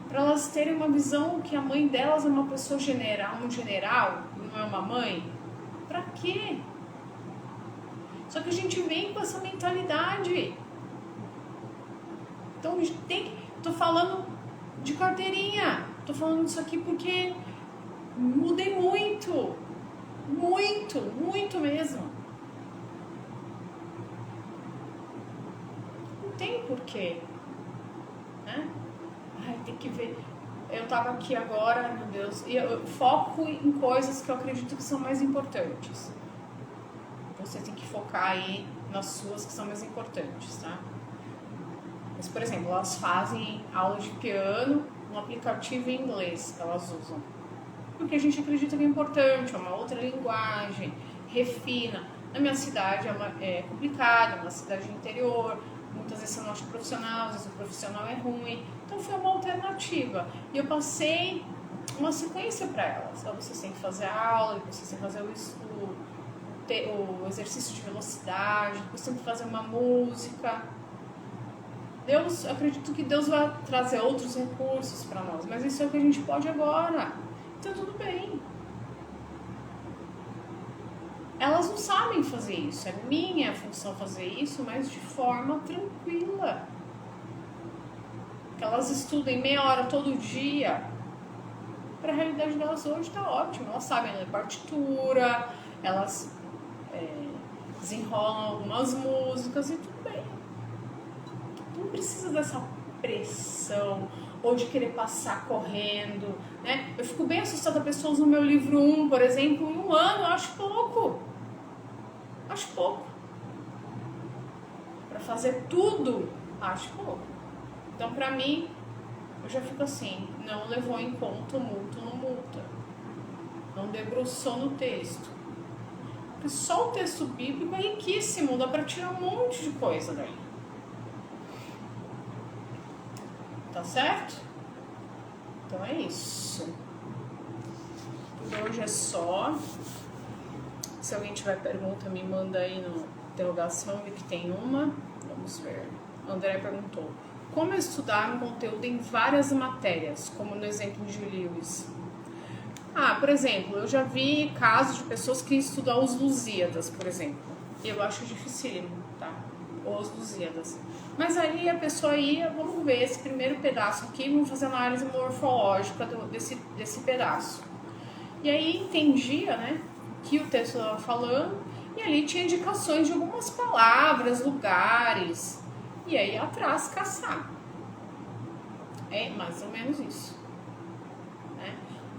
Pra elas terem uma visão que a mãe delas é uma pessoa general, não é uma mãe. Pra quê? Só que a gente vem com essa mentalidade. Então a gente tô falando de carteirinha. Tô falando isso aqui porque mudei muito. Muito, muito mesmo. Não tem porquê. Né? Tem que ver. Eu tava aqui agora, meu Deus, e eu foco em coisas que eu acredito que são mais importantes. Você tem que focar aí nas suas que são mais importantes, tá? Mas, por exemplo, elas fazem aula de piano no aplicativo em inglês que elas usam. Porque a gente acredita que é importante, é uma outra linguagem, refina. Na minha cidade é complicado, é uma cidade interior, muitas vezes você não acha profissional, às vezes o profissional é ruim. Então foi uma alternativa. E eu passei uma sequência para elas. Então, vocês têm que fazer a aula, vocês têm que fazer o exercício de velocidade, depois tem que fazer uma música. Acredito que Deus vai trazer outros recursos para nós, mas isso é o que a gente pode agora. Então tudo bem. Elas não sabem fazer isso, é minha função fazer isso, mas de forma tranquila. Que elas estudem meia hora todo dia. Para a realidade delas hoje está ótimo. Elas sabem ler partitura, elas desenrolam algumas músicas e tudo bem. Não precisa dessa pressão ou de querer passar correndo, né? Eu fico bem assustada, pessoas no meu livro 1, por exemplo, em 1 ano, eu acho pouco. Acho pouco. Para fazer tudo, acho pouco. Então, para mim, eu já fico assim, não levou em conta o mútuo no multa. Não debruçou no texto. Porque só o texto bíblico é riquíssimo, dá para tirar um monte de coisa daí. Tá certo? Então é isso. é só. Se alguém tiver pergunta, me manda aí no interrogação, vi que tem uma. Vamos ver. André perguntou: como estudar um conteúdo em várias matérias, como no exemplo de Lewis? Por exemplo, eu já vi casos de pessoas que estudam os Lusíadas, por exemplo. Eu acho dificílimo, tá? Os Lusíadas. Mas aí a pessoa ia, vamos ver esse primeiro pedaço aqui, vamos fazer análise morfológica desse pedaço. E aí entendia, né, que o texto estava falando, e ali tinha indicações de algumas palavras, lugares, e aí atrás caçar. É mais ou menos isso. Né?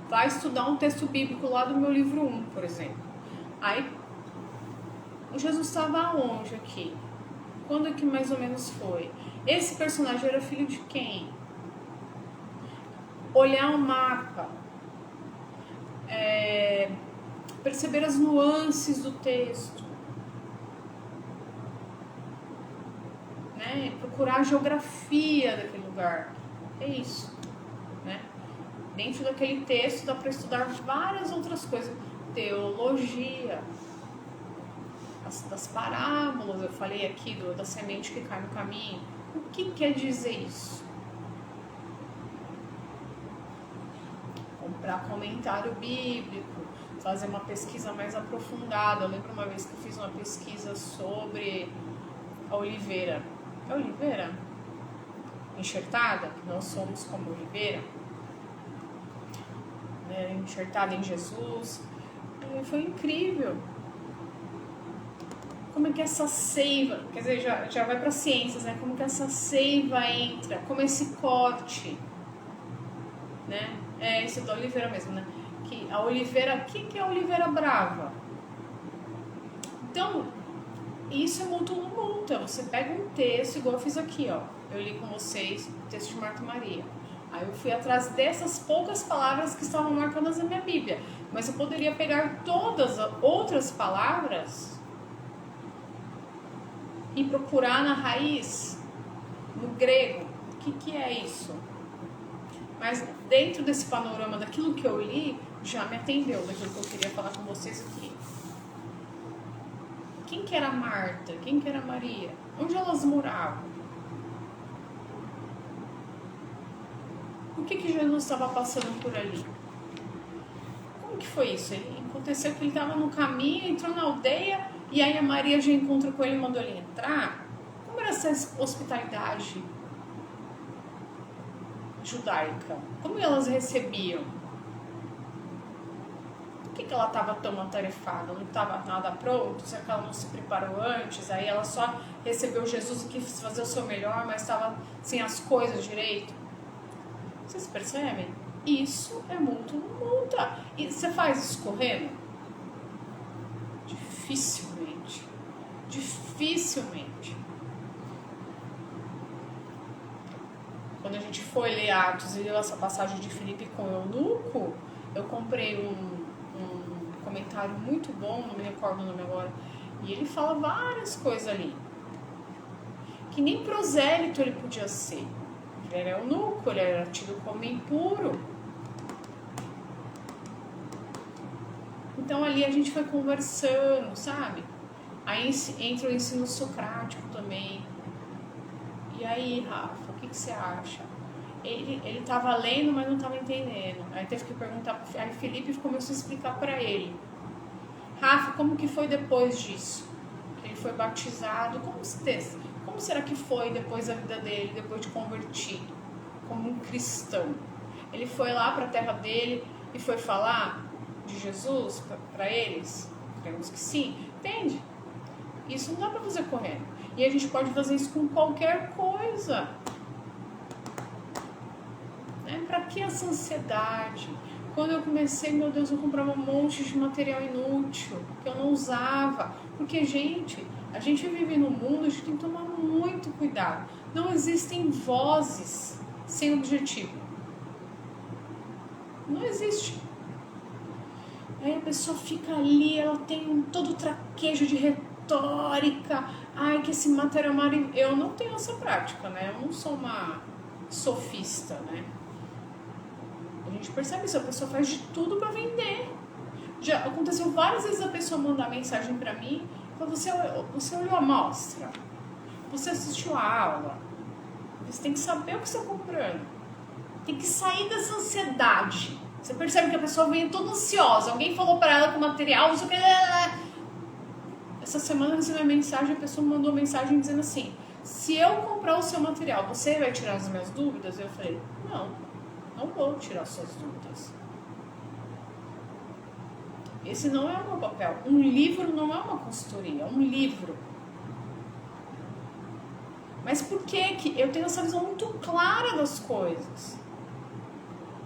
Vai estudar um texto bíblico lá do meu livro 1, por exemplo. Aí, Jesus estava onde aqui? Quando que mais ou menos foi? Esse personagem era filho de quem? Olhar o mapa. Perceber as nuances do texto. Né? Procurar a geografia daquele lugar. É isso. Né? Dentro daquele texto dá para estudar várias outras coisas. Teologia. Das parábolas, eu falei aqui da semente que cai no caminho. O que quer dizer isso? Comprar comentário bíblico, fazer uma pesquisa mais aprofundada. Eu lembro uma vez que eu fiz uma pesquisa sobre a oliveira. É oliveira? Enxertada, que nós somos como oliveira. Né? Enxertada em Jesus. E foi incrível. Como é que essa seiva, quer dizer, já vai para ciências, né? Como que essa seiva entra, como esse corte, né? Isso é da oliveira mesmo, né? Que a oliveira, o que é a oliveira brava? Então, isso é muito multa. Você pega um texto, igual eu fiz aqui, ó. Eu li com vocês o texto de Marta e Maria. Aí eu fui atrás dessas poucas palavras que estavam marcadas na minha Bíblia. Mas eu poderia pegar todas as outras palavras e procurar na raiz, no grego, o que é isso? Mas dentro desse panorama daquilo que eu li, já me atendeu daquilo que eu queria falar com vocês aqui. Quem que era Marta? Quem que era Maria? Onde elas moravam? O que Jesus estava passando por ali? Como que foi isso? Aconteceu que ele estava no caminho, entrou na aldeia, e aí a Maria já encontrou com ele e mandou ele entrar. Como era essa hospitalidade judaica? Como elas recebiam? Por que ela estava tão atarefada? Não estava nada pronto? Será que ela não se preparou antes? Aí ela só recebeu Jesus e quis fazer o seu melhor, mas estava sem as coisas direito? Vocês percebem? Isso é muito multa. E você faz isso correndo? Dificilmente. Quando a gente foi ler Atos e leu essa passagem de Filipe com Eunuco, eu comprei um comentário muito bom, não me recordo o nome agora, e ele fala várias coisas ali. Que nem prosélito ele podia ser. Ele era eunuco, ele era tido como impuro. Então ali a gente foi conversando, sabe? Aí entra o ensino socrático também. E aí, Rafa, o que você acha? Ele estava lendo, mas não estava entendendo. Aí teve que perguntar, aí Felipe começou a explicar para ele. Rafa, como que foi depois disso? Que ele foi batizado, como será que foi depois da vida dele, depois de convertido, como um cristão? Ele foi lá para a terra dele e foi falar de Jesus para eles? Cremos que sim. Entende? Isso não dá para fazer correndo. E a gente pode fazer isso com qualquer coisa. Né? Para que essa ansiedade? Quando eu comecei, meu Deus, eu comprava um monte de material inútil que eu não usava. Porque, gente, a gente vive num mundo, a gente tem que tomar muito cuidado. Não existem vozes sem objetivo. Não existe. Aí a pessoa fica ali, ela tem todo o traquejo de retórica. Ai, que esse material maravilhoso. Eu não tenho essa prática, né? Eu não sou uma sofista, né? A gente percebe isso, a pessoa faz de tudo para vender. Já aconteceu várias vezes a pessoa mandar mensagem pra mim, falou, você olhou a amostra, você assistiu a aula, você tem que saber o que você está comprando, tem que sair dessa ansiedade. Você percebe que a pessoa vem toda ansiosa, alguém falou pra ela que o material, não sei o que. Essa semana eu recebi uma mensagem, a pessoa me mandou uma mensagem dizendo assim, se eu comprar o seu material, você vai tirar as minhas dúvidas? Eu falei, não vou tirar suas dúvidas. Esse não é o meu papel. Um livro não é uma consultoria, é um livro. Mas por que eu tenho essa visão muito clara das coisas?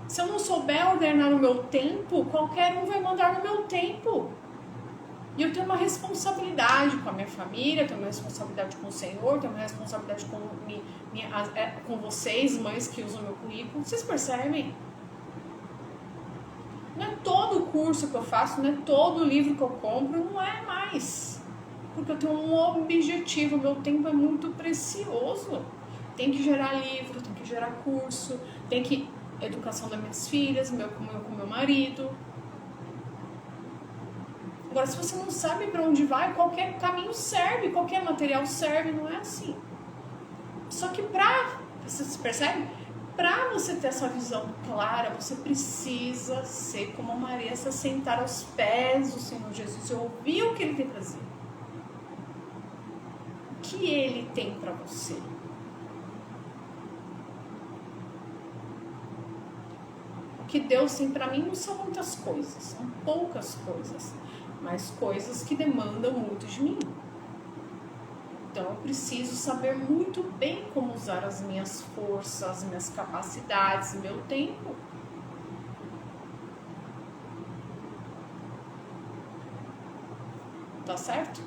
Se eu não souber ordenar o meu tempo, qualquer um vai mandar no meu tempo. E eu tenho uma responsabilidade com a minha família, tenho uma responsabilidade com o Senhor, tenho uma responsabilidade com vocês, mães que usam meu currículo. Vocês percebem? Não é todo o curso que eu faço, não é todo o livro que eu compro, não é mais. Porque eu tenho um objetivo, meu tempo é muito precioso. Tem que gerar livro, tem que gerar curso, tem que... educação das minhas filhas, com meu marido. Agora, se você não sabe para onde vai, qualquer caminho serve, qualquer material serve, não é assim. Só que você percebe? Para você ter essa visão clara, você precisa ser como a Maria, se sentar aos pés do Senhor Jesus e ouvir o que Ele tem para dizer. O que Ele tem para você? O que Deus tem para mim não são muitas coisas, são poucas coisas, mas coisas que demandam muito de mim. Então eu preciso saber muito bem como usar as minhas forças, as minhas capacidades, meu tempo. Tá certo?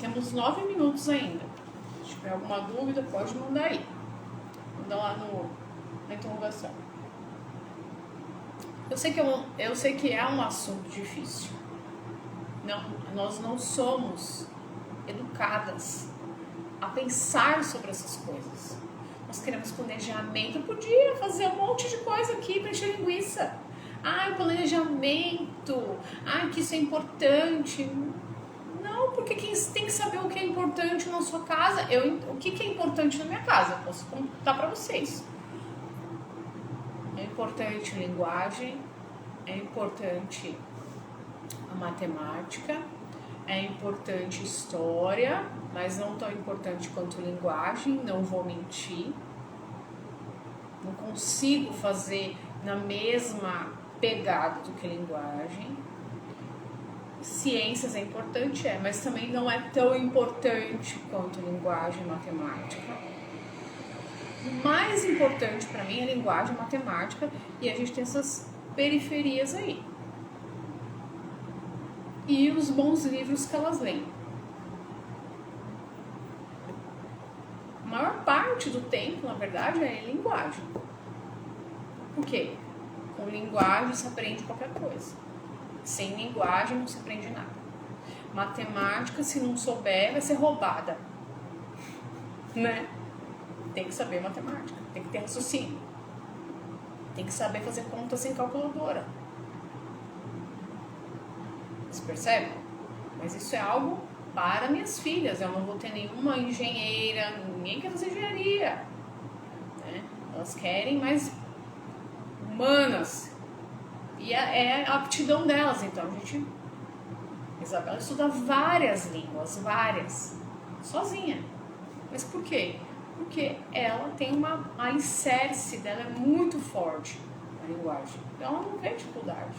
Temos 9 minutos ainda. Se tiver alguma dúvida, pode mandar aí. Manda lá na interrogação. Eu sei que é um assunto difícil. Nós não somos educadas a pensar sobre essas coisas. Nós queremos planejamento. Eu podia fazer um monte de coisa aqui para encher linguiça. Planejamento. Que isso é importante. Não, porque quem tem que saber o que é importante na sua casa. O que é importante na minha casa? Eu posso contar para vocês. É importante a linguagem, é importante a matemática, é importante história, mas não tão importante quanto linguagem, não vou mentir. Não consigo fazer na mesma pegada do que linguagem. Ciências é importante, mas também não é tão importante quanto linguagem e matemática. O mais importante para mim é linguagem e matemática, e a gente tem essas periferias aí. E os bons livros que elas leem. A maior parte do tempo, na verdade, é linguagem. Por quê? Com linguagem se aprende qualquer coisa. Sem linguagem não se aprende nada. Matemática, se não souber, vai ser roubada. Né? Tem que saber matemática, tem que ter raciocínio. Tem que saber fazer conta sem calculadora. Você percebe? Mas isso é algo para minhas filhas. Eu não vou ter nenhuma engenheira, ninguém quer fazer engenharia. Né? Elas querem mais humanas. E é a aptidão delas. Então, Isabela estuda várias línguas, várias, sozinha. Mas por quê? Porque ela tem a alicerce dela é muito forte na linguagem. Então ela não vê dificuldade.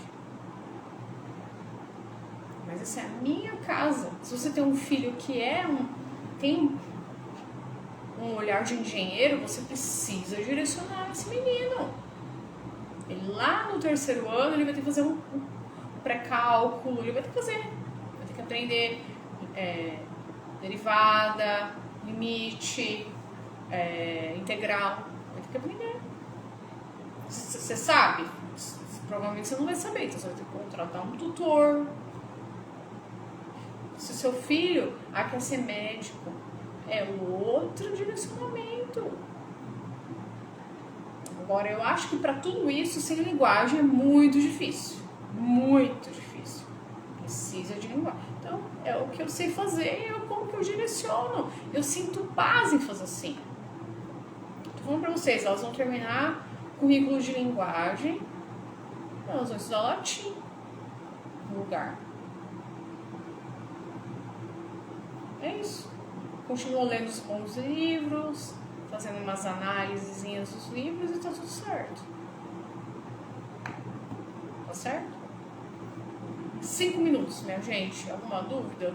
Mas essa é a minha casa. Se você tem um filho que tem um olhar de engenheiro, você precisa direcionar esse menino. Ele lá no 3º ano, ele vai ter que fazer um pré-cálculo, ele vai ter que fazer. Vai ter que aprender derivada, limite, integral. Vai ter que aprender. Você sabe? Provavelmente você não vai saber, então você vai ter que contratar um tutor. Se o seu filho quer ser médico, é outro direcionamento. Agora, eu acho que para tudo isso, sem linguagem, é muito difícil. muito difícil. Precisa de linguagem. Então, é o que eu sei fazer, como que eu direciono. Eu sinto paz em fazer assim. Tô falando pra vocês, elas vão terminar currículo de linguagem, elas vão estudar latim no lugar. É isso. Continuo lendo os bons livros, fazendo umas análisezinhas dos livros e tá tudo certo. Tá certo? 5 minutos, minha gente. Alguma dúvida?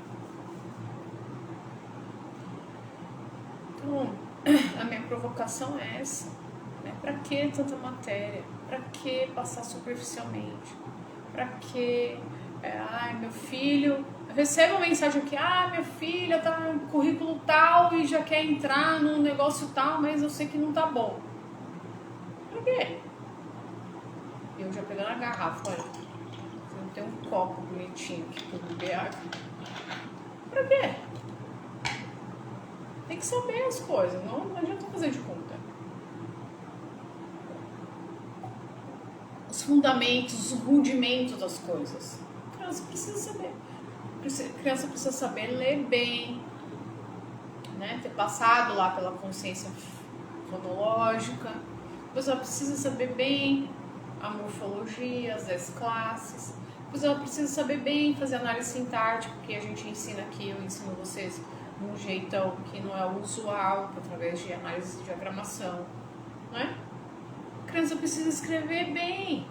Então, a minha provocação é essa. Né? Pra que tanta matéria? Pra que passar superficialmente? Pra que... ai, meu filho... Eu recebo uma mensagem aqui, minha filha tá no currículo tal e já quer entrar num negócio tal, mas eu sei que não tá bom. Por quê? Eu já pegando a garrafa, olha. Tem um copo bonitinho aqui pra beber água. Pra quê? Tem que saber as coisas, não adianta fazer de conta. Os fundamentos, os rudimentos das coisas. A criança precisa saber. A criança precisa saber ler bem, né? Ter passado lá pela consciência fonológica. Depois ela precisa saber bem a morfologia, as 10 classes. Depois ela precisa saber bem fazer análise sintática, que a gente ensina aqui, eu ensino vocês de um jeitão que não é o usual, através de análise de diagramação, né? A criança precisa escrever bem.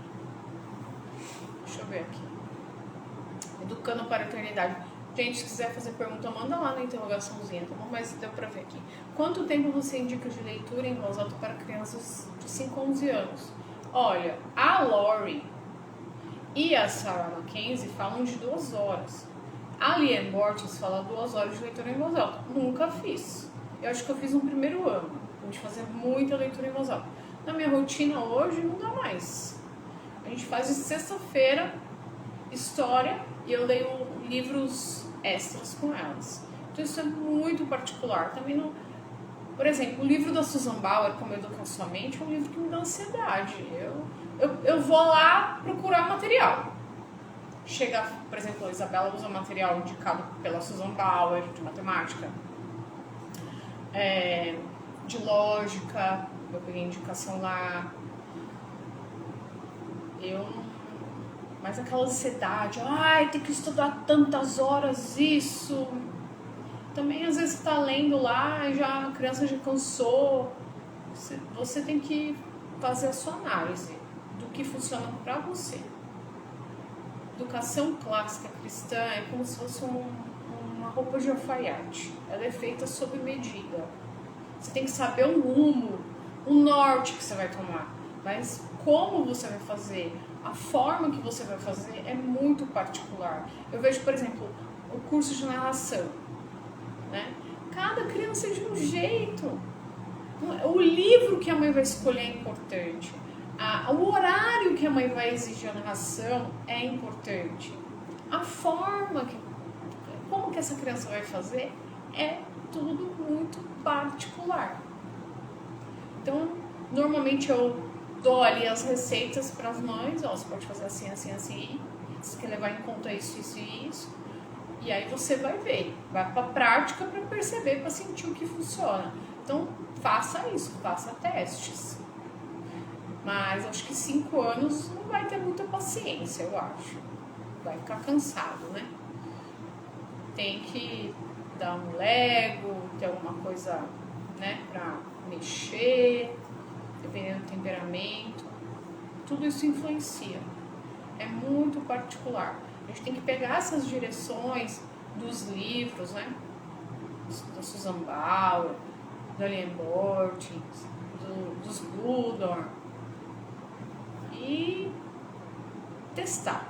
Deixa eu ver aqui. Educando para a eternidade. Gente, se quiser fazer pergunta, manda lá na interrogaçãozinha, tá bom? Mas deu pra ver aqui. Quanto tempo você indica de leitura em voz alta para crianças de 5 a 11 anos? Olha, a Lori e a Sarah Mackenzie falam de 2 horas. A Liane Borges fala 2 horas de leitura em voz alta. Nunca fiz. Eu acho que eu fiz no primeiro ano, de fazer muita leitura em voz alta. Na minha rotina hoje, não dá mais. A gente faz de sexta-feira história e eu leio livros extras com elas. Então isso é muito particular. Também não... Por exemplo, o livro da Susan Bauer, Como Educar Sua Mente, é um livro que me dá ansiedade. Eu vou lá procurar material. Chega, por exemplo, a Isabela usa material indicado pela Susan Bauer, de matemática, de lógica, eu peguei indicação lá. Mas aquela ansiedade, tem que estudar tantas horas isso. Também às vezes você tá lendo lá e a criança já cansou. Você tem que fazer a sua análise do que funciona para você. Educação clássica cristã é como se fosse uma roupa de alfaiate. Ela é feita sob medida. Você tem que saber o rumo, o norte que você vai tomar. Mas como você vai fazer, a forma que você vai fazer é muito particular. Eu vejo, por exemplo, o curso de narração, né? Cada criança é de um jeito. O livro que a mãe vai escolher é importante. O horário que a mãe vai exigir a narração é importante. A forma, como que essa criança vai fazer é tudo muito particular. Então, normalmente eu dou ali as receitas para as mães, você pode fazer assim, assim, assim, você quer levar em conta isso, isso e isso, e aí você vai ver, vai para a prática para perceber, para sentir o que funciona. Então, faça isso, faça testes. Mas acho que 5 anos não vai ter muita paciência, eu acho. Vai ficar cansado, né? Tem que dar um Lego, ter alguma coisa, né, para mexer, dependendo do temperamento, tudo isso influencia. É muito particular. A gente tem que pegar essas direções dos livros, né? Da Susan Bauer, da Liane Borges, dos Bludor, e testar.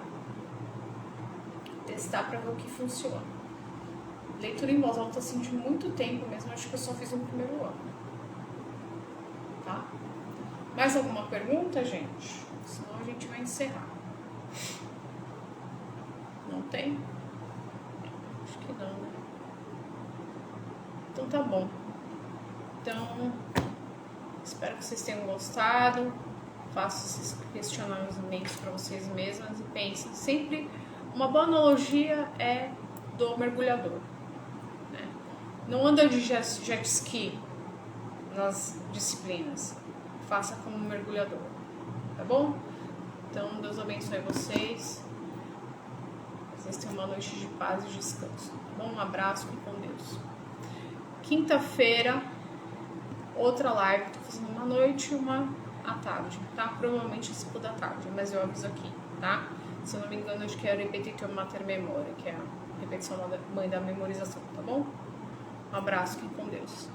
Testar para ver o que funciona. Leitura em voz alta assim de muito tempo mesmo, acho que eu só fiz no primeiro ano. Tá? Mais alguma pergunta, gente? Senão a gente vai encerrar. Não tem? Acho que não, né? Então tá bom. Então, espero que vocês tenham gostado. façam esses questionamentos para vocês mesmas e pensem. Sempre uma boa analogia é do mergulhador, né? Não anda de jet ski nas disciplinas, faça como mergulhador, tá bom? Então, Deus abençoe vocês. Vocês tenham uma noite de paz e descanso, tá bom? Um abraço e com Deus. Quinta-feira, outra live. Tô fazendo uma noite e uma à tarde, tá? Provavelmente às 5 da tarde, mas eu aviso aqui, tá? Se eu não me engano, acho que é a repetition mater memoria, que é a repetição mãe da memorização, tá bom? Um abraço, fiquem com Deus.